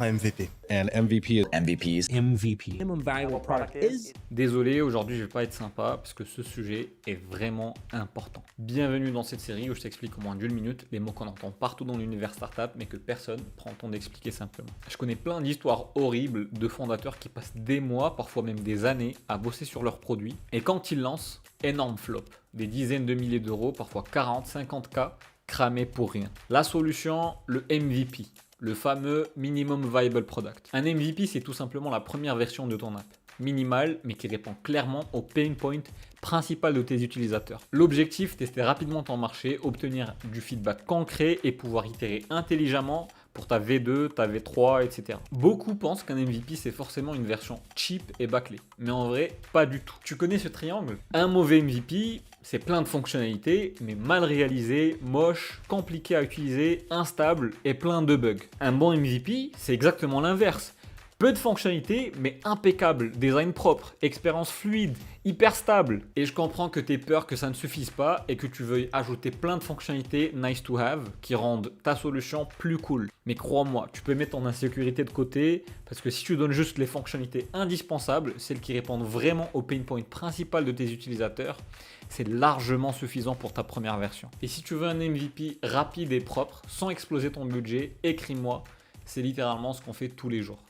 MVP. And MVP is MVPs. MVP. Minimum viable product is. Désolé, aujourd'hui je vais pas être sympa parce que ce sujet est vraiment important. Bienvenue dans cette série où je t'explique en moins d'une minute les mots qu'on entend partout dans l'univers startup mais que personne prend le temps d'expliquer simplement. Je connais plein d'histoires horribles de fondateurs qui passent des mois, parfois même des années à bosser sur leurs produits et quand ils lancent, énorme flop. Des dizaines de milliers d'euros, parfois 40, 50K cramés pour rien. La solution, le MVP. Le fameux Minimum Viable Product. Un MVP, c'est tout simplement la première version de ton app. Minimal, mais qui répond clairement au pain point principal de tes utilisateurs. L'objectif, tester rapidement ton marché, obtenir du feedback concret et pouvoir itérer intelligemment pour ta V2, ta V3, etc. Beaucoup pensent qu'un MVP, c'est forcément une version cheap et bâclée. Mais en vrai, pas du tout. Tu connais ce triangle? Un mauvais MVP, c'est plein de fonctionnalités, mais mal réalisé, moche, compliqué à utiliser, instable et plein de bugs. Un bon MVP, c'est exactement l'inverse. Peu de fonctionnalités, mais impeccable, design propre, expérience fluide, hyper stable. Et je comprends que tu aies peur que ça ne suffise pas et que tu veuilles ajouter plein de fonctionnalités nice to have qui rendent ta solution plus cool. Mais crois-moi, tu peux mettre ton insécurité de côté parce que si tu donnes juste les fonctionnalités indispensables, celles qui répondent vraiment au pain point principal de tes utilisateurs, c'est largement suffisant pour ta première version. Et si tu veux un MVP rapide et propre, sans exploser ton budget, écris-moi. C'est littéralement ce qu'on fait tous les jours.